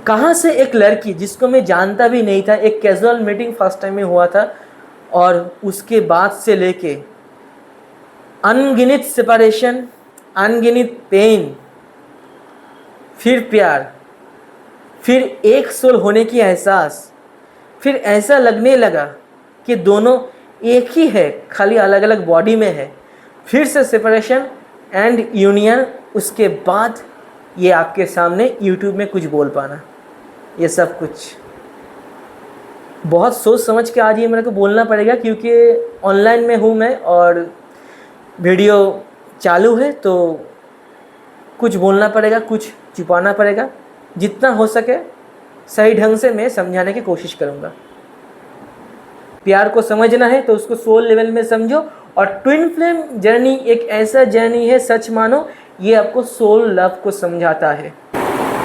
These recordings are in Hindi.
कहाँ से एक लड़की जिसको मैं जानता भी नहीं था, एक कैजुअल मीटिंग फर्स्ट टाइम में हुआ था, और उसके बाद से लेके अनगिनत सेपरेशन, अनगिनत पेन, फिर प्यार, फिर एक सोल होने की एहसास, फिर ऐसा लगने लगा कि दोनों एक ही है, खाली अलग अलग बॉडी में है, फिर से सेपरेशन एंड यूनियन, उसके बाद ये आपके सामने यूट्यूब में कुछ बोल पाना, ये सब कुछ बहुत सोच समझ के आज ये मेरे को बोलना पड़ेगा, क्योंकि ऑनलाइन में हूँ मैं और वीडियो चालू है, तो कुछ बोलना पड़ेगा, कुछ छुपाना पड़ेगा। जितना हो सके सही ढंग से मैं समझाने की कोशिश करूँगा। प्यार को समझना है तो उसको सोल लेवल में समझो, और ट्विन फ्लेम जर्नी एक ऐसा जर्नी है, सच मानो ये आपको सोल लव को समझाता है।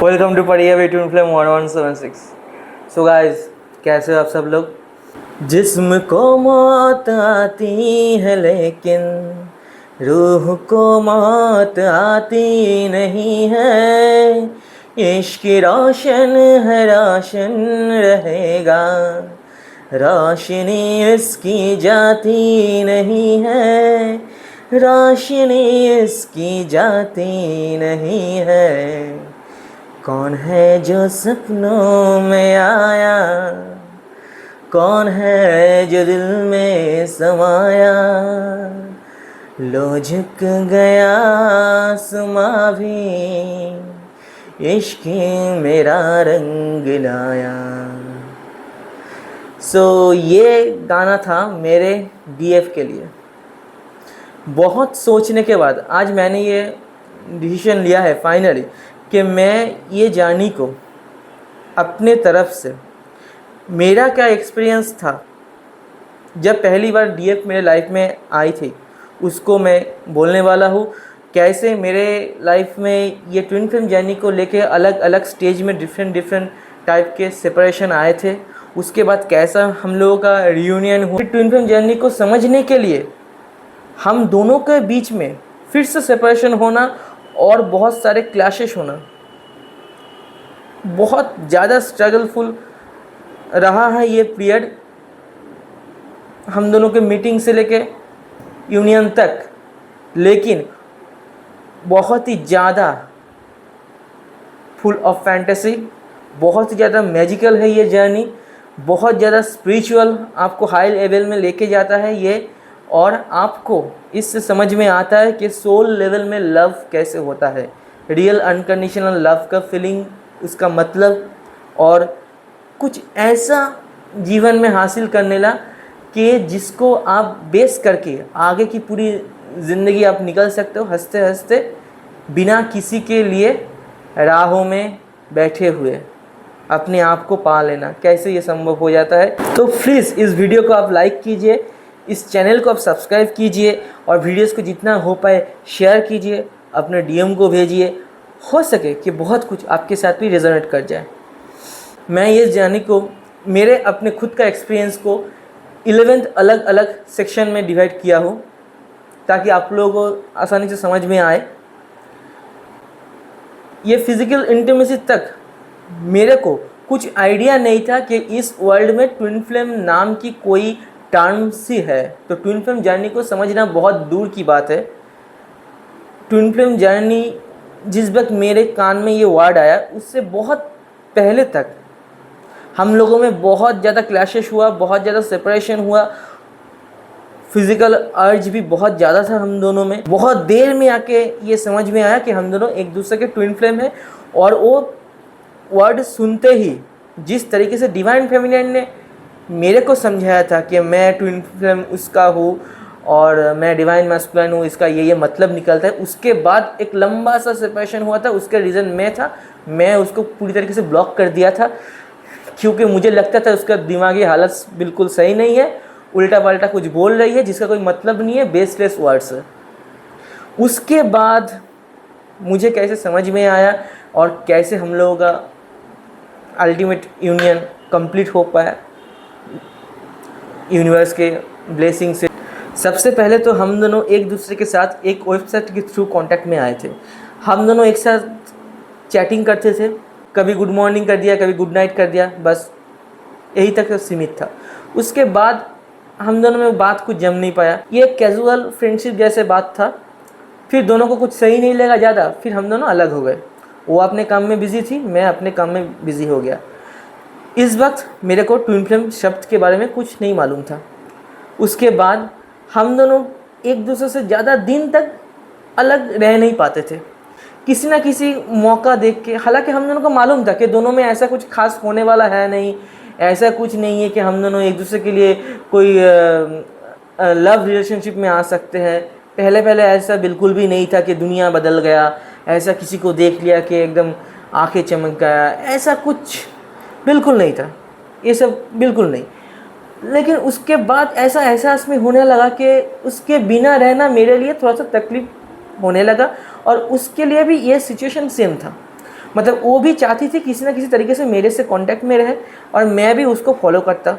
वेलकम टू पढ़िए वे ट्विन फ्लेम 1176। सो गाइस, कैसे हो आप सब लोग? जिस्म को मौत आती है लेकिन रूह को मौत आती नहीं है। इश्क रोशन है, रोशन रहेगा, रोशनी इसकी जाती नहीं है, रोशनी इसकी जाती नहीं है। कौन है जो सपनों में आया, कौन है जो दिल में समाया, लो झुक गया आसमां भी, इश्क मेरा रंग लाया। ये गाना था मेरे डीएफ के लिए। बहुत सोचने के बाद आज मैंने ये डिसीजन लिया है फाइनली कि मैं ये जर्नी को अपने तरफ से, मेरा क्या एक्सपीरियंस था जब पहली बार डीएफ मेरे लाइफ में आई थी, उसको मैं बोलने वाला हूँ। कैसे मेरे लाइफ में ये ट्विन फ्लेम जर्नी को लेके अलग अलग स्टेज में डिफरेंट टाइप के सेपरेशन आए थे, उसके बाद कैसा हम लोगों का रियूनियन हुआ। ट्विन फ्लेम जर्नी को समझने के लिए हम दोनों के बीच में फिर से सेपरेशन होना और बहुत सारे क्लैशेस होना, बहुत ज़्यादा स्ट्रगलफुल रहा है ये पीरियड, हम दोनों के मीटिंग से लेके यूनियन तक। लेकिन बहुत ही ज़्यादा फुल ऑफ फैंटेसी, बहुत ही ज़्यादा मैजिकल है ये जर्नी, बहुत ज़्यादा स्पिरिचुअल, आपको हाई लेवल में लेके जाता है ये, और आपको इससे समझ में आता है कि सोल लेवल में लव कैसे होता है, रियल अनकंडीशनल लव का फीलिंग, उसका मतलब, और कुछ ऐसा जीवन में हासिल करने ला कि जिसको आप बेस करके आगे की पूरी ज़िंदगी आप निकल सकते हो हंसते हंसते, बिना किसी के लिए राहों में बैठे हुए अपने आप को पा लेना। कैसे ये संभव हो जाता है? तो प्लीज़ इस वीडियो को आप लाइक कीजिए, इस चैनल को आप सब्सक्राइब कीजिए, और वीडियोस को जितना हो पाए शेयर कीजिए, अपने डीएम को भेजिए, हो सके कि बहुत कुछ आपके साथ भी रेजोनेट कर जाए। मैं ये जर्नी को, मेरे अपने खुद का एक्सपीरियंस को 11 अलग अलग सेक्शन में डिवाइड किया हूँ, ताकि आप लोगों को आसानी से समझ में आए। ये फिज़िकल इंटीमेसी तक मेरे को कुछ आइडिया नहीं था कि इस वर्ल्ड में ट्विन फ्लेम नाम की कोई टर्म सी है। तो ट्विन फ्लेम जर्नी को समझना बहुत दूर की बात है। ट्विन फ्लेम जर्नी जिस वक्त मेरे कान में ये वर्ड आया, उससे बहुत पहले तक हम लोगों में बहुत ज़्यादा क्लैशेस हुआ, बहुत ज़्यादा सेपरेशन हुआ, फिज़िकल अर्ज भी बहुत ज़्यादा था हम दोनों में। बहुत देर में आके ये समझ में आया कि हम दोनों एक दूसरे के ट्विन फ्लेम हैं। और वो वर्ड सुनते ही जिस तरीके से डिवाइन फेमिनिन ने मेरे को समझाया था कि मैं ट्विन फ्लेम उसका हूँ और मैं डिवाइन मैस्कुलिन हूँ, इसका ये मतलब निकलता है, उसके बाद एक लंबा सा सेपरेशन हुआ था। उसका रीज़न मैं था, मैं उसको पूरी तरीके से ब्लॉक कर दिया था, क्योंकि मुझे लगता था उसका दिमागी हालत बिल्कुल सही नहीं है, उल्टा पल्टा कुछ बोल रही है जिसका कोई मतलब नहीं है, बेसलेस वर्ड्स। उसके बाद मुझे कैसे समझ में आया और कैसे हम लोगों का अल्टीमेट यूनियन कंप्लीट हो पाया यूनिवर्स के ब्लेसिंग से। सबसे पहले तो हम दोनों एक दूसरे के साथ एक वेबसाइट के थ्रू कांटेक्ट में आए थे। हम दोनों एक साथ चैटिंग करते थे, कभी गुड मॉर्निंग कर दिया, कभी गुड नाइट कर दिया, बस यही तक सीमित था। उसके बाद हम दोनों में बात कुछ जम नहीं पाया, ये कैजुअल फ्रेंडशिप जैसे बात था। फिर दोनों को कुछ सही नहीं लगा ज़्यादा, फिर हम दोनों अलग हो गए। वो अपने काम में बिज़ी थी, मैं अपने काम में बिज़ी हो गया। इस वक्त मेरे को ट्विन फ्लेम शब्द के बारे में कुछ नहीं मालूम था। उसके बाद हम दोनों एक दूसरे से ज़्यादा दिन तक अलग रह नहीं पाते थे, किसी ना किसी मौका देख के। हालांकि हम दोनों को मालूम था कि दोनों में ऐसा कुछ खास होने वाला है नहीं, ऐसा कुछ नहीं है कि हम दोनों एक दूसरे के लिए कोई लव रिलेशनशिप में आ सकते हैं। पहले पहले ऐसा बिल्कुल भी नहीं था कि दुनिया बदल गया, ऐसा किसी को देख लिया कि एकदम आंखें चमक गया, ऐसा कुछ बिल्कुल नहीं था, ये सब बिल्कुल नहीं। लेकिन उसके बाद ऐसा एहसास में होने लगा कि उसके बिना रहना मेरे लिए थोड़ा सा तकलीफ होने लगा, और उसके लिए भी ये सिचुएशन सेम था। मतलब वो भी चाहती थी किसी ना किसी तरीके से मेरे से कांटेक्ट में रहे, और मैं भी उसको फॉलो करता,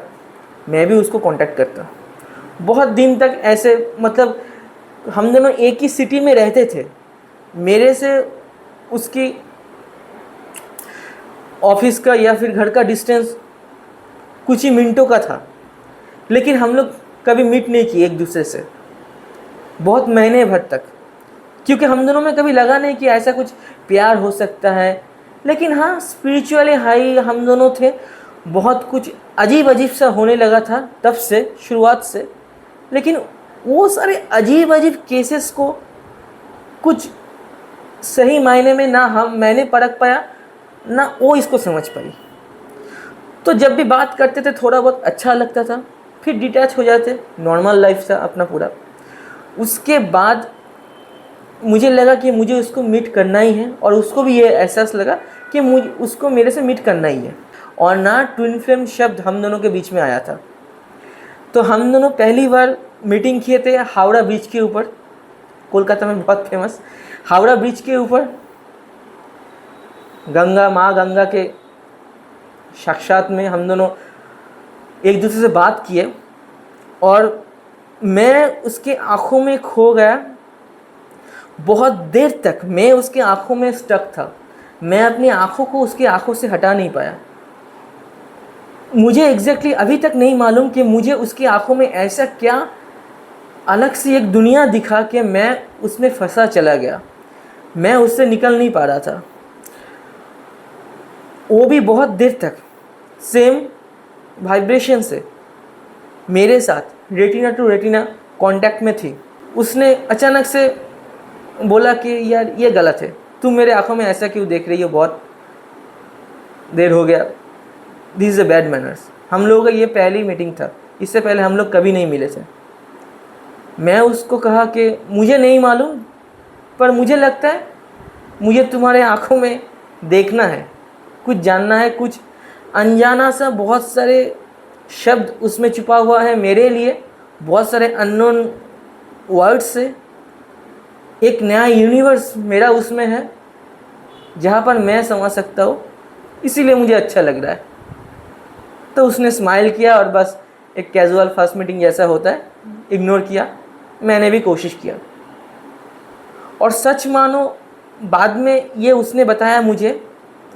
मैं भी उसको कांटेक्ट करता। बहुत दिन तक ऐसे, मतलब हम दोनों एक ही सिटी में रहते थे। मेरे से उसकी ऑफिस का या फिर घर का डिस्टेंस कुछ ही मिनटों का था, लेकिन हम लोग कभी मीट नहीं किए एक दूसरे से, बहुत महीने भर तक। क्योंकि हम दोनों में कभी लगा नहीं कि ऐसा कुछ प्यार हो सकता है। लेकिन हाँ, स्पिरिचुअली हाई हम दोनों थे। बहुत कुछ अजीब अजीब सा होने लगा था तब से, शुरुआत से। लेकिन वो सारे अजीब अजीब केसेस को कुछ सही मायने में ना मैंने परख पाया, ना वो इसको समझ पाई। तो जब भी बात करते थे थोड़ा बहुत अच्छा लगता था, फिर डिटैच हो जाते, नॉर्मल लाइफ था अपना पूरा। उसके बाद मुझे लगा कि मुझे उसको मीट करना ही है, और उसको भी ये एहसास लगा कि मुझे उसको मेरे से मीट करना ही है। और ना ट्विन फ्लेम शब्द हम दोनों के बीच में आया था। तो हम दोनों पहली बार मीटिंग किए थे हावड़ा ब्रिज के ऊपर, कोलकाता में बहुत फेमस हावड़ा ब्रिज के ऊपर। गंगा, माँ गंगा के साक्षात में हम दोनों एक दूसरे से बात किए, और मैं उसके आँखों में खो गया। बहुत देर तक मैं उसके आँखों में स्टक था, मैं अपनी आँखों को उसकी आँखों से हटा नहीं पाया। मुझे एग्जैक्टली अभी तक नहीं मालूम कि मुझे उसकी आँखों में ऐसा क्या अलग सी एक दुनिया दिखा कि मैं उसमें फंसा चला गया, मैं उससे निकल नहीं पा रहा था। वो भी बहुत देर तक सेम वाइब्रेशन से मेरे साथ रेटिना टू रेटिना कांटेक्ट में थी। उसने अचानक से बोला कि यार ये गलत है, तुम मेरे आंखों में ऐसा क्यों देख रही हो, बहुत देर हो गया, this is a bad manners. हम लोगों का ये पहली मीटिंग था, इससे पहले हम लोग कभी नहीं मिले थे। मैं उसको कहा कि मुझे नहीं मालूम, पर मुझे लगता है मुझे तुम्हारे आंखों में देखना है, कुछ जानना है, कुछ अनजाना सा बहुत सारे शब्द उसमें छुपा हुआ है मेरे लिए, बहुत सारे अननोन वर्ड्स से। एक नया यूनिवर्स मेरा उसमें है जहाँ पर मैं समझ सकता हूँ, इसीलिए मुझे अच्छा लग रहा है। तो उसने स्माइल किया और बस एक कैजुअल फर्स्ट मीटिंग जैसा होता है, इग्नोर किया। मैंने भी कोशिश किया, और सच मानो बाद में ये उसने बताया मुझे,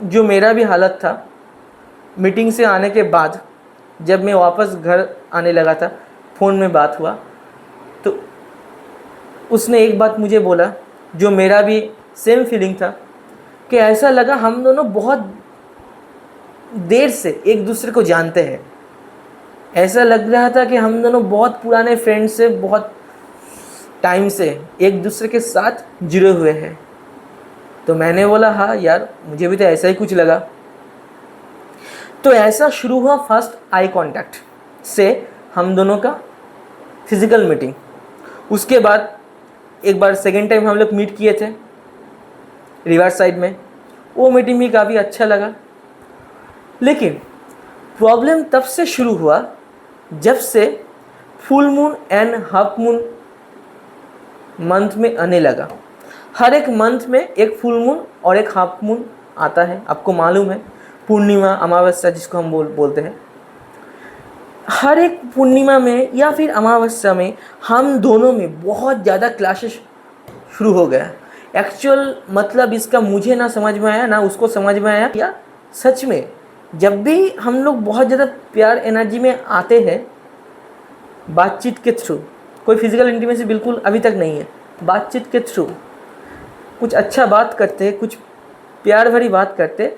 जो मेरा भी हालत था मीटिंग से आने के बाद। जब मैं वापस घर आने लगा था, फ़ोन में बात हुआ, तो उसने एक बात मुझे बोला जो मेरा भी सेम फीलिंग था, कि ऐसा लगा हम दोनों बहुत देर से एक दूसरे को जानते हैं। ऐसा लग रहा था कि हम दोनों बहुत पुराने फ्रेंड से बहुत टाइम से एक दूसरे के साथ जुड़े हुए हैं। तो मैंने बोला हाँ यार, मुझे भी तो ऐसा ही कुछ लगा। तो ऐसा शुरू हुआ फर्स्ट आई कांटेक्ट से हम दोनों का फिज़िकल मीटिंग। उसके बाद एक बार सेकेंड टाइम हम लोग मीट किए थे रिवर साइड में, वो मीटिंग भी काफ़ी अच्छा लगा। लेकिन प्रॉब्लम तब से शुरू हुआ जब से full moon and half moon month में आने लगा। हर एक मंथ में एक फुल मून और एक हाफ मून आता है, आपको मालूम है, पूर्णिमा अमावस्या जिसको हम बोलते हैं। हर एक पूर्णिमा में या फिर अमावस्या में हम दोनों में बहुत ज़्यादा क्लैशेस शुरू हो गया। एक्चुअल मतलब इसका मुझे ना समझ में आया, ना उसको समझ में आया, या सच में जब भी हम लोग बहुत ज़्यादा प्यार एनर्जी में आते हैं बातचीत के थ्रू, कोई फिजिकल इंटीमेसी बिल्कुल अभी तक नहीं है, बातचीत के थ्रू कुछ अच्छा बात करते, कुछ प्यार भरी बात करते,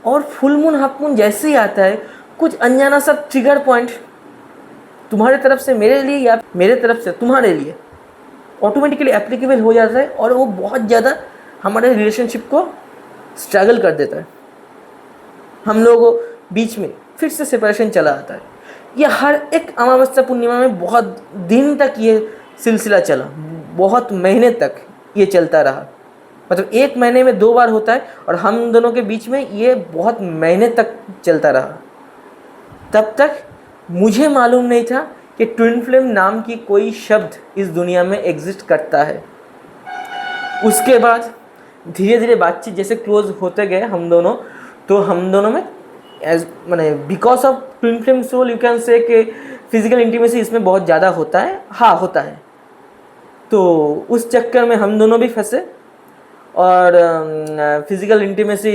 और फुल मून हाफ मून जैसे ही आता है कुछ अनजाना सा ट्रिगर पॉइंट तुम्हारे तरफ से मेरे लिए या मेरे तरफ से तुम्हारे लिए ऑटोमेटिकली एप्लीकेबल हो जाता है, और वो बहुत ज़्यादा हमारे रिलेशनशिप को स्ट्रगल कर देता है। हम लोगों बीच में फिर से सेपरेशन चला आता है। ये हर एक अमावस्या पूर्णिमा में बहुत दिन तक ये सिलसिला चला, बहुत महीने तक ये चलता रहा। मतलब 1 महीने में 2 बार होता है और हम दोनों के बीच में ये बहुत महीने तक चलता रहा। तब तक मुझे मालूम नहीं था कि ट्विन फ्लेम नाम की कोई शब्द इस दुनिया में एग्जिस्ट करता है। उसके बाद धीरे धीरे बातचीत जैसे क्लोज होते गए हम दोनों, तो हम दोनों में मैंने because of twin flame soul you can say कि फिजिकल इंटीमेसी इसमें बहुत ज़्यादा होता है। हाँ होता है। तो उस चक्कर में हम दोनों भी फंसे और फिजिकल इंटीमेसी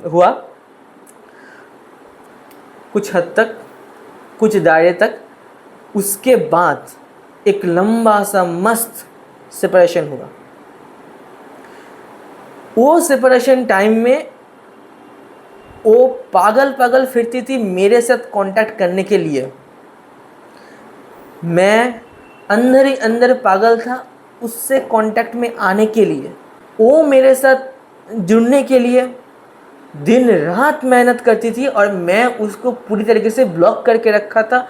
हुआ कुछ हद तक, कुछ दायरे तक। उसके बाद एक लंबा सा मस्त सेपरेशन हुआ। वो सेपरेशन टाइम में वो पागल फिरती थी मेरे साथ कांटेक्ट करने के लिए। मैं अंदर ही अंदर पागल था उससे कांटेक्ट में आने के लिए। वो मेरे साथ जुड़ने के लिए दिन रात मेहनत करती थी और मैं उसको पूरी तरीके से ब्लॉक करके रखा था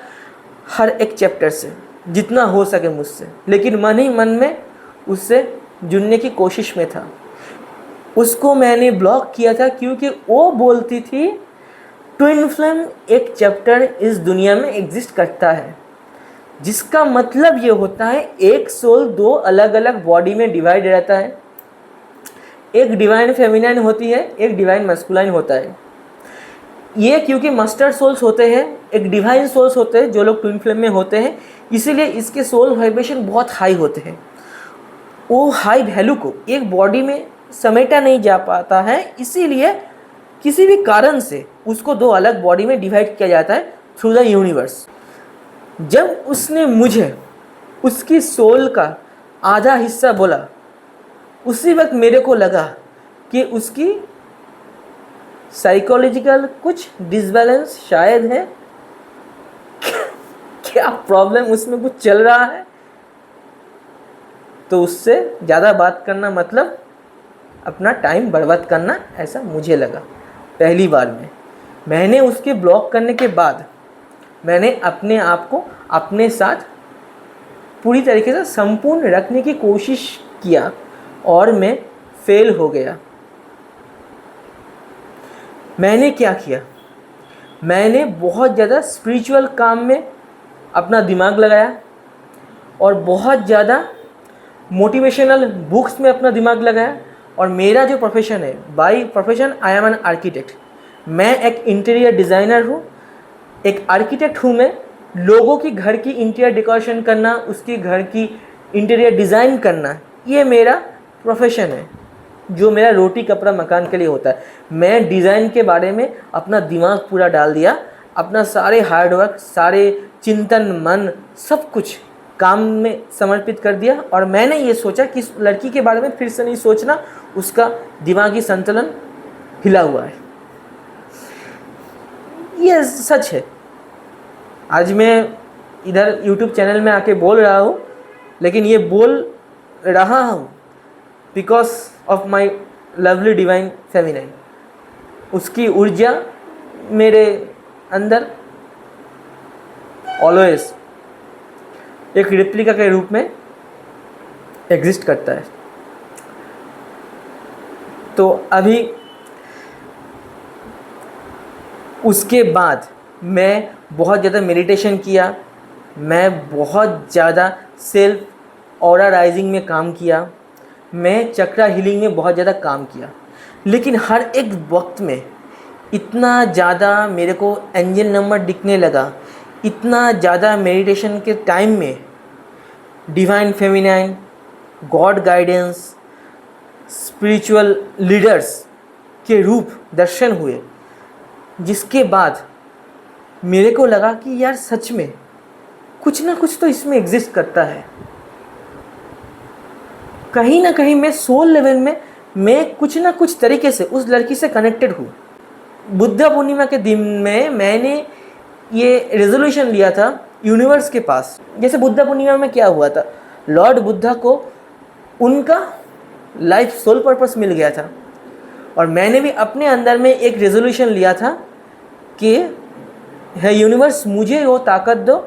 हर एक चैप्टर से जितना हो सके मुझसे, लेकिन मन ही मन में उससे जुड़ने की कोशिश में था। उसको मैंने ब्लॉक किया था क्योंकि वो बोलती थी ट्विन फ्लेम एक चैप्टर इस दुनिया में एग्जिस्ट करता है, जिसका मतलब ये होता है एक सोल 2 अलग अलग बॉडी में डिवाइड रहता है। एक डिवाइन फेमिनाइन होती है, एक डिवाइन मस्कुलाइन होता है। ये क्योंकि मास्टर सोल्स होते हैं, एक डिवाइन सोल्स होते हैं जो लोग ट्विन फ्लेम में होते हैं, इसीलिए इसके सोल वाइब्रेशन बहुत हाई होते हैं। वो हाई वैल्यू को एक बॉडी में समेटा नहीं जा पाता है, इसीलिए किसी भी कारण से उसको 2 अलग बॉडी में डिवाइड किया जाता है थ्रू द यूनिवर्स। जब उसने मुझे उसकी सोल का आधा हिस्सा बोला, उसी वक्त मेरे को लगा कि उसकी साइकोलॉजिकल कुछ डिसबैलेंस शायद है, क्या प्रॉब्लम उसमें कुछ चल रहा है। तो उससे ज़्यादा बात करना मतलब अपना टाइम बर्बाद करना, ऐसा मुझे लगा। पहली बार में मैंने उसके ब्लॉक करने के बाद मैंने अपने आप को अपने साथ पूरी तरीके से संपूर्ण रखने की कोशिश किया और मैं फेल हो गया। मैंने क्या किया, मैंने बहुत ज़्यादा स्पिरिचुअल काम में अपना दिमाग लगाया और बहुत ज़्यादा मोटिवेशनल बुक्स में अपना दिमाग लगाया। और मेरा जो प्रोफेशन है, by profession I am an architect. मैं एक इंटीरियर डिज़ाइनर हूँ, एक आर्किटेक्ट हूँ। मैं लोगों की घर की इंटीरियर डेकोरेशन करना, उसकी घर की इंटीरियर डिज़ाइन करना, ये मेरा प्रोफेशन है, जो मेरा रोटी कपड़ा मकान के लिए होता है। मैं डिज़ाइन के बारे में अपना दिमाग पूरा डाल दिया, अपना सारे हार्डवर्क, सारे चिंतन, मन, सब कुछ काम में समर्पित कर दिया। और मैंने ये सोचा कि इस लड़की के बारे में फिर से नहीं सोचना, उसका दिमागी संतुलन हिला हुआ है। ये सच है। आज मैं इधर YouTube चैनल में आके बोल रहा हूँ, लेकिन ये बोल रहा हूँ because of my lovely divine feminine. उसकी ऊर्जा मेरे अंदर ऑलवेज एक रिप्लिका के रूप में एग्जिस्ट करता है। तो अभी उसके बाद मैं बहुत ज़्यादा मेडिटेशन किया, मैं बहुत ज़्यादा सेल्फ ऑरा राइजिंग में काम किया, मैं चक्रा हीलिंग में बहुत ज़्यादा काम किया। लेकिन हर एक वक्त में इतना ज़्यादा मेरे को एंजल नंबर दिखने लगा, इतना ज़्यादा मेडिटेशन के टाइम में divine feminine, God guidance, spiritual leaders के रूप दर्शन हुए, जिसके बाद मेरे को लगा कि यार सच में कुछ ना कुछ तो इसमें एग्जिस्ट करता है। कहीं ना कहीं मैं सोल लेवल में मैं कुछ ना कुछ तरीके से उस लड़की से कनेक्टेड हूँ। बुद्ध पूर्णिमा के दिन में मैंने ये रेजोल्यूशन लिया था यूनिवर्स के पास। जैसे बुद्ध पूर्णिमा में क्या हुआ था, लॉर्ड बुद्धा को उनका लाइफ सोल पर्पस मिल गया था, और मैंने भी अपने अंदर में एक रेजोल्यूशन लिया था कि है यूनिवर्स मुझे वो ताकत दो,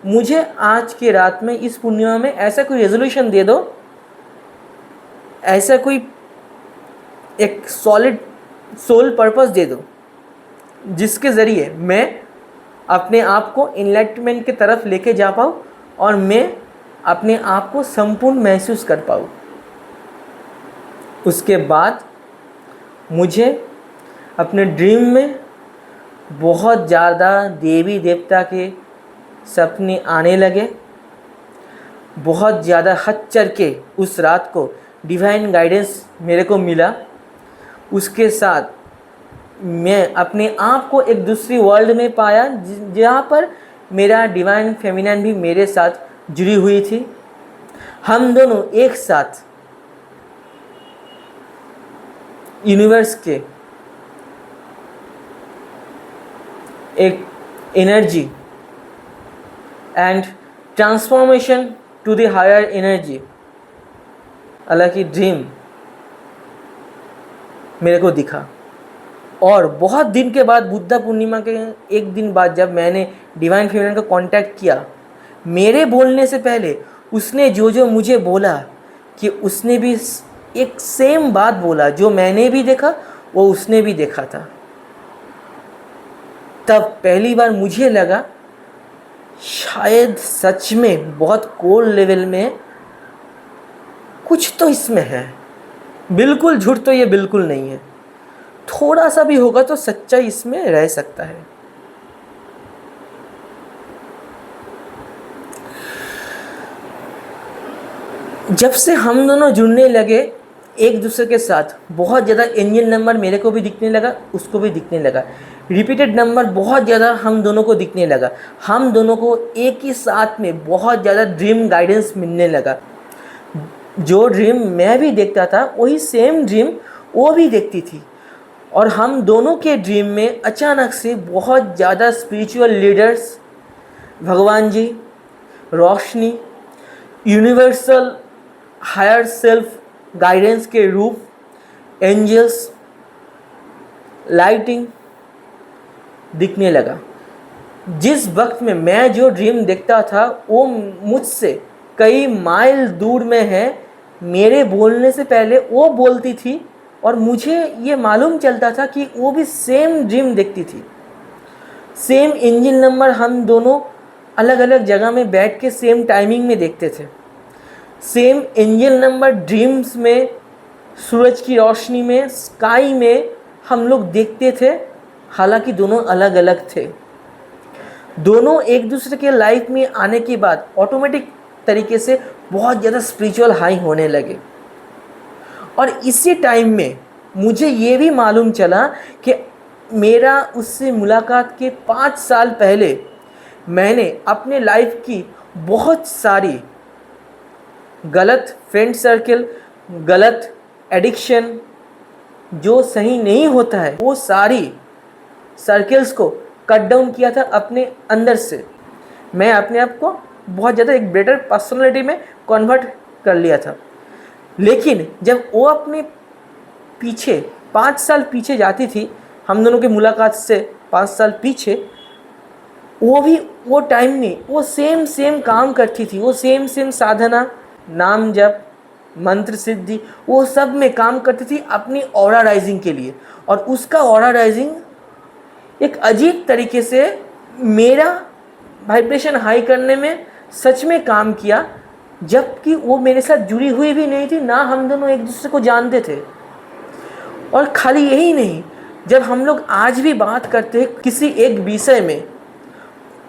मुझे आज के रात में इस पूर्णिमा में ऐसा कोई रेजोल्यूशन दे दो, ऐसा कोई एक सॉलिड सोल पर्पस दे दो जिसके ज़रिए मैं अपने आप को इनलाइटमेंट की तरफ लेके जा पाऊँ और मैं अपने आप को संपूर्ण महसूस कर पाऊँ। उसके बाद मुझे अपने ड्रीम में बहुत ज़्यादा देवी देवता के सपने आने लगे। बहुत ज़्यादा हद चढ़ के उस रात को डिवाइन गाइडेंस मेरे को मिला। उसके साथ मैं अपने आप को एक दूसरी वर्ल्ड में पाया जहाँ पर मेरा डिवाइन फेमिनिन भी मेरे साथ जुड़ी हुई थी। हम दोनों एक साथ यूनिवर्स के एक energy and transformation to the higher energy अलग ही ड्रीम मेरे को दिखा। और बहुत दिन के बाद बुद्ध पूर्णिमा के एक दिन बाद जब मैंने डिवाइन फेमिनिन को कांटेक्ट किया, मेरे बोलने से पहले उसने जो मुझे बोला कि उसने भी एक सेम बात बोला जो मैंने भी देखा वो उसने भी देखा था। तब पहली बार मुझे लगा शायद सच में बहुत कोर लेवल में कुछ तो इसमें है। बिल्कुल झूठ तो ये बिल्कुल नहीं है, थोड़ा सा भी होगा तो सच्चाई इसमें रह सकता है। जब से हम दोनों जुड़ने लगे एक दूसरे के साथ, बहुत ज़्यादा एंजल नंबर मेरे को भी दिखने लगा, उसको भी दिखने लगा। रिपीटेड नंबर बहुत ज़्यादा हम दोनों को दिखने लगा। हम दोनों को एक ही साथ में बहुत ज़्यादा ड्रीम गाइडेंस मिलने लगा। जो ड्रीम मैं भी देखता था वही सेम ड्रीम वो भी देखती थी। और हम दोनों के ड्रीम में अचानक से बहुत ज़्यादा स्पिरिचुअल लीडर्स, भगवान जी, रोशनी, यूनिवर्सल हायर सेल्फ गाइडेंस के रूप, एंजल्स, लाइटिंग दिखने लगा। जिस वक्त में मैं जो ड्रीम देखता था वो मुझसे कई माइल दूर में है। मेरे बोलने से पहले वो बोलती थी और मुझे ये मालूम चलता था कि वो भी सेम ड्रीम देखती थी। सेम एंजल नंबर हम दोनों अलग अलग जगह में बैठ के सेम टाइमिंग में देखते थे। सेम एंजल नंबर ड्रीम्स में, सूरज की रोशनी में, स्काई में हम लोग देखते थे। हालांकि दोनों अलग अलग थे। दोनों एक दूसरे के लाइफ में आने के बाद ऑटोमेटिक तरीके से बहुत ज़्यादा स्पिरिचुअल हाई होने लगे। और इसी टाइम में मुझे ये भी मालूम चला कि मेरा उससे मुलाकात के 5 साल पहले मैंने अपने लाइफ की बहुत सारी गलत फ्रेंड सर्कल, गलत एडिक्शन जो सही नहीं होता है, वो सारी सर्कल्स को कट डाउन किया था अपने अंदर से। मैं अपने आप को बहुत ज़्यादा एक बेटर पर्सनालिटी में कन्वर्ट कर लिया था। लेकिन जब वो अपने पीछे 5 साल पीछे जाती थी, हम दोनों की मुलाकात से 5 साल पीछे, वो भी वो टाइम में वो सेम काम करती थी। वो सेम साधना, नाम जप, मंत्र सिद्धि, वो सब में काम करती थी अपनी ऑरा राइजिंग के लिए। और उसका ऑरा राइजिंग एक अजीब तरीके से मेरा वाइब्रेशन हाई करने में सच में काम किया, जबकि वो मेरे साथ जुड़ी हुई भी नहीं थी, ना हम दोनों एक दूसरे को जानते थे। और खाली यही नहीं, जब हम लोग आज भी बात करते हैं किसी एक विषय में,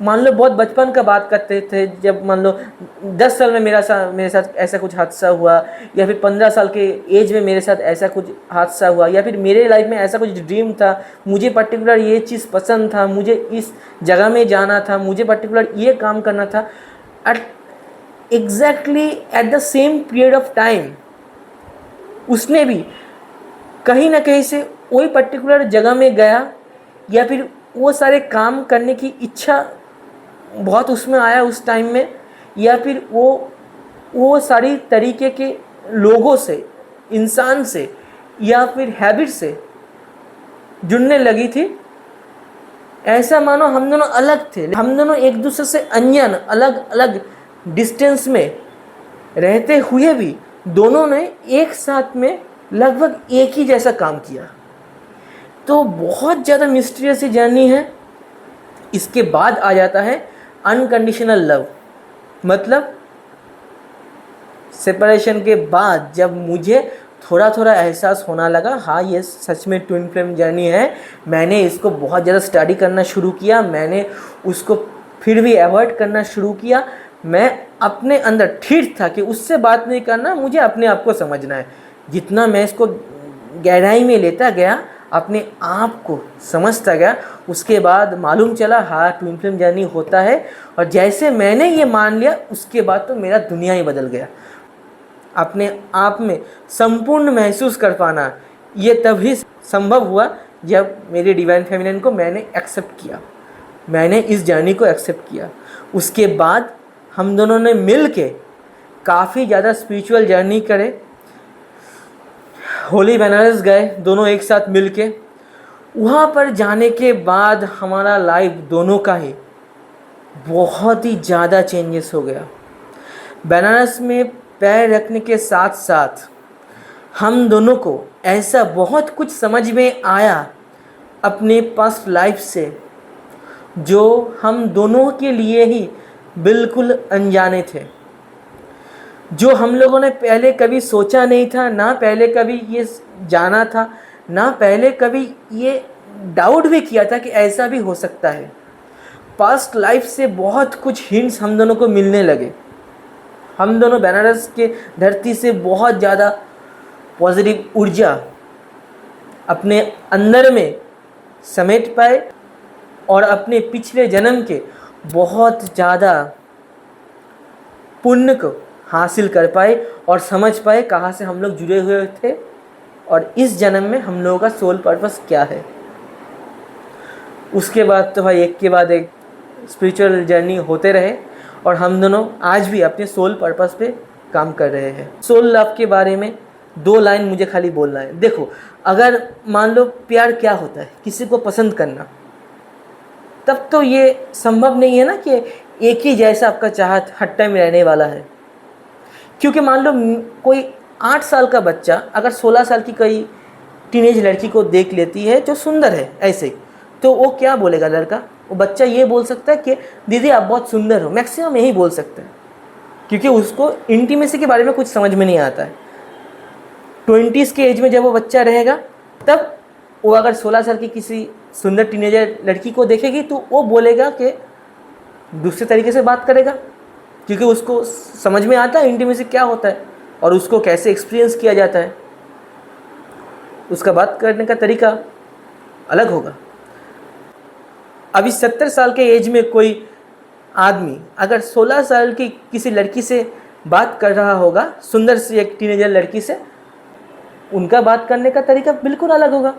मान लो बहुत बचपन का बात करते थे, जब मान लो 10 साल में मेरे साथ ऐसा कुछ हादसा हुआ, या फिर 15 साल के एज में मेरे साथ ऐसा कुछ हादसा हुआ, या फिर मेरे लाइफ में ऐसा कुछ ड्रीम था, मुझे पर्टिकुलर ये चीज़ पसंद था, मुझे इस जगह में जाना था, मुझे पर्टिकुलर ये काम करना था। Exactly at the same period of time उसने भी कहीं ना कहीं से वही पर्टिकुलर जगह में गया, या फिर वो सारे काम करने की इच्छा बहुत उसमें आया उस टाइम में, या फिर वो सारी तरीके के लोगों से, इंसान से, या फिर हैबिट से जुड़ने लगी थी। ऐसा मानो हम दोनों अलग थे, हम दोनों एक दूसरे से अनजान, अलग अलग डिस्टेंस में रहते हुए भी दोनों ने एक साथ में लगभग एक ही जैसा काम किया। तो बहुत ज़्यादा मिस्टीरियस जर्नी है। इसके बाद आ जाता है अनकंडीशनल लव। मतलब सेपरेशन के बाद जब मुझे थोड़ा थोड़ा एहसास होना लगा, हाँ ये सच में ट्विन फ्लेम जर्नी है, मैंने इसको बहुत ज़्यादा स्टडी करना शुरू किया, मैंने उसको फिर भी अवॉइड करना शुरू किया। मैं अपने अंदर ठीक था कि उससे बात नहीं करना, मुझे अपने आप को समझना है। जितना मैं इसको गहराई में लेता गया, अपने आप को समझता गया, उसके बाद मालूम चला हाँ ट्विन फ्लेम जर्नी होता है। और जैसे मैंने ये मान लिया, उसके बाद तो मेरा दुनिया ही बदल गया। अपने आप में संपूर्ण महसूस कर पाना ये तभी संभव हुआ जब मेरे डिवाइन फेमिनिन को मैंने एक्सेप्ट किया, मैंने इस जर्नी को एक्सेप्ट किया। उसके बाद हम दोनों ने मिल के काफ़ी ज़्यादा स्पिरिचुअल जर्नी करे, होली बनारस गए दोनों एक साथ मिल के। वहाँ पर जाने के बाद हमारा लाइफ दोनों का ही बहुत ही ज़्यादा चेंजेस हो गया। बनारस में पैर रखने के साथ साथ हम दोनों को ऐसा बहुत कुछ समझ में आया अपने पास्ट लाइफ से, जो हम दोनों के लिए ही बिल्कुल अनजाने थे, जो हम लोगों ने पहले कभी सोचा नहीं था, ना पहले कभी ये जाना था, ना पहले कभी ये डाउट भी किया था कि ऐसा भी हो सकता है। पास्ट लाइफ से बहुत कुछ हिंट्स हम दोनों को मिलने लगे। हम दोनों बनारस के धरती से बहुत ज़्यादा पॉजिटिव ऊर्जा अपने अंदर में समेट पाए, और अपने पिछले जन्म के बहुत ज़्यादा पुण्य को हासिल कर पाए और समझ पाए कहाँ से हम लोग जुड़े हुए थे, और इस जन्म में हम लोगों का सोल पर्पस क्या है। उसके बाद तो भाई एक के बाद एक स्पिरिचुअल जर्नी होते रहे, और हम दोनों आज भी अपने सोल पर्पस पे काम कर रहे हैं। सोल लव के बारे में 2 लाइन मुझे खाली बोलना है। देखो, अगर मान लो प्यार क्या होता है, किसी को पसंद करना, तब तो ये संभव नहीं है ना कि एक ही जैसा आपका चाहत हर टाइम रहने वाला है। क्योंकि मान लो कोई 8 साल का बच्चा अगर 16 साल की कोई टीनेज लड़की को देख लेती है जो सुंदर है ऐसे, तो वो क्या बोलेगा लड़का? वो बच्चा ये बोल सकता है कि दीदी आप बहुत सुंदर हो, मैक्सिमम यही बोल सकता है, क्योंकि उसको इंटीमेसी के बारे में कुछ समझ में नहीं आता है। 20s के एज में जब वो बच्चा रहेगा, तब वो अगर 16 साल की किसी सुंदर टीनेजर लड़की को देखेगी तो वो बोलेगा कि दूसरे तरीके से बात करेगा, क्योंकि उसको समझ में आता है इंटीमेसी क्या होता है और उसको कैसे एक्सपीरियंस किया जाता है। उसका बात करने का तरीका अलग होगा। अभी 70 साल के एज में कोई आदमी अगर 16 साल की किसी लड़की से बात कर रहा होगा, सुंदर सी एक टीनेजर लड़की से, उनका बात करने का तरीका बिल्कुल अलग होगा।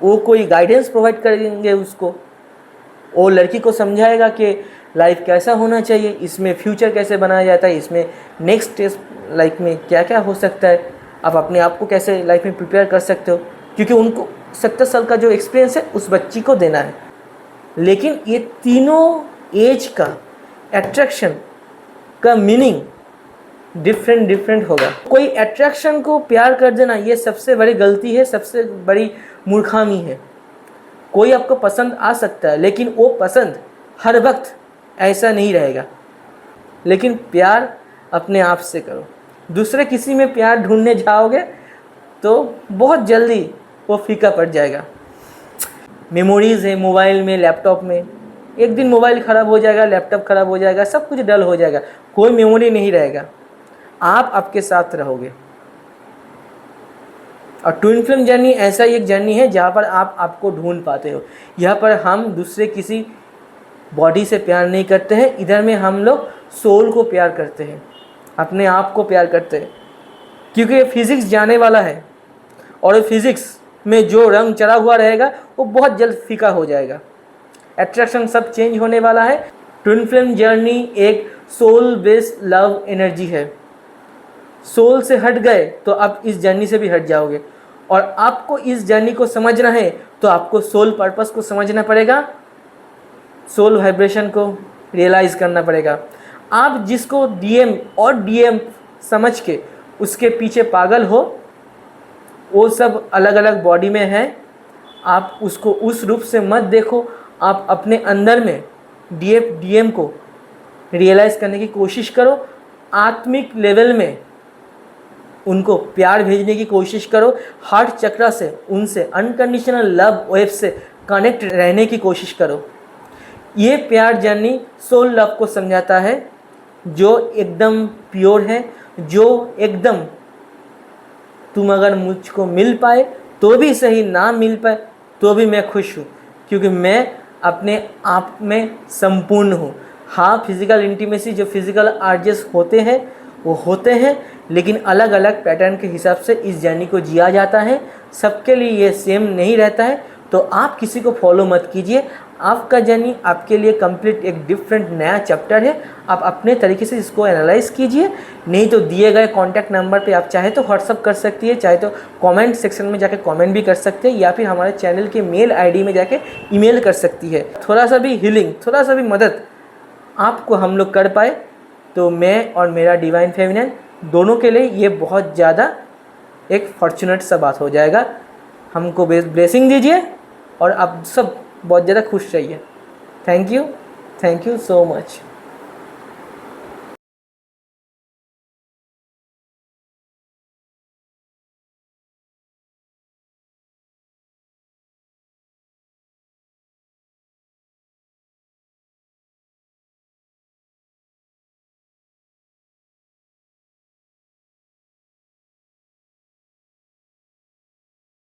वो कोई गाइडेंस प्रोवाइड करेंगे उसको, वो लड़की को समझाएगा कि लाइफ कैसा होना चाहिए, इसमें फ्यूचर कैसे बनाया जाता है, इसमें नेक्स्ट स्टेज लाइफ में क्या क्या हो सकता है, आप अपने आप को कैसे लाइफ में प्रिपेयर कर सकते हो, क्योंकि उनको 70 साल का जो एक्सपीरियंस है उस बच्ची को देना है। लेकिन ये तीनों एज का अट्रैक्शन का मीनिंग डिफरेंट होगा। कोई अट्रैक्शन को प्यार कर देना ये सबसे बड़ी गलती है, सबसे बड़ी मूर्खामी है। कोई आपको पसंद आ सकता है, लेकिन वो पसंद हर वक्त ऐसा नहीं रहेगा। लेकिन प्यार अपने आप से करो। दूसरे किसी में प्यार ढूंढने जाओगे तो बहुत जल्दी वो फीका पड़ जाएगा। मेमोरीज़ है मोबाइल में, लैपटॉप में, एक दिन मोबाइल ख़राब हो जाएगा, लैपटॉप ख़राब हो जाएगा, सब कुछ डल हो जाएगा, कोई मेमोरी नहीं रहेगा, आप आपके साथ रहोगे। और ट्विन फ्लेम जर्नी ऐसा एक जर्नी है जहाँ पर आप आपको ढूंढ पाते हो। यहाँ पर हम दूसरे किसी बॉडी से प्यार नहीं करते हैं, इधर में हम लोग सोल को प्यार करते हैं, अपने आप को प्यार करते हैं, क्योंकि ये फिज़िक्स जाने वाला है और फिज़िक्स में जो रंग चढ़ा हुआ रहेगा वो बहुत जल्द फीका हो जाएगा, अट्रैक्शन सब चेंज होने वाला है। ट्विन फ्लेम जर्नी एक सोल बेस्ड लव एनर्जी है। सोल से हट गए तो आप इस जर्नी से भी हट जाओगे, और आपको इस जर्नी को समझना है तो आपको सोल पर्पस को समझना पड़ेगा, सोल वाइब्रेशन को रियलाइज़ करना पड़ेगा। आप जिसको डीएम और डीएम समझ के उसके पीछे पागल हो, वो सब अलग अलग बॉडी में है, आप उसको उस रूप से मत देखो। आप अपने अंदर में डीएम को रियलाइज़ करने की कोशिश करो, आत्मिक लेवल में उनको प्यार भेजने की कोशिश करो, हार्ट चक्रा से उनसे अनकंडीशनल लव वेव से कनेक्ट रहने की कोशिश करो। ये प्यार जर्नी सोल लव को समझाता है, जो एकदम प्योर है, जो एकदम तुम अगर मुझको मिल पाए तो भी सही, ना मिल पाए तो भी मैं खुश हूँ, क्योंकि मैं अपने आप में संपूर्ण हूँ। हाँ, फिज़िकल इंटीमेसी जो फिज़िकल आर्जेस होते हैं वो होते हैं, लेकिन अलग अलग पैटर्न के हिसाब से इस जर्नी को जिया जाता है, सबके लिए ये सेम नहीं रहता है। तो आप किसी को फॉलो मत कीजिए, आपका जर्नी आपके लिए कंप्लीट एक डिफरेंट नया चैप्टर है, आप अपने तरीके से इसको एनालाइज कीजिए। नहीं तो दिए गए कॉन्टैक्ट नंबर पे आप चाहे तो व्हाट्सअप कर सकती है, चाहे तो कमेंट सेक्शन में जाके कमेंट भी कर सकते हैं, या फिर हमारे चैनल के मेल आईडी में जाके ईमेल कर सकती है। थोड़ा सा भी हीलिंग, थोड़ा सा भी मदद आपको हम लोग कर पाए तो मैं और मेरा डिवाइन फेमिनिन दोनों के लिए ये बहुत ज़्यादा एक फॉर्चुनेट सा बात हो जाएगा। हमको ब्लेसिंग दीजिए और आप सब बहुत ज़्यादा खुश रहिए। Thank you so much.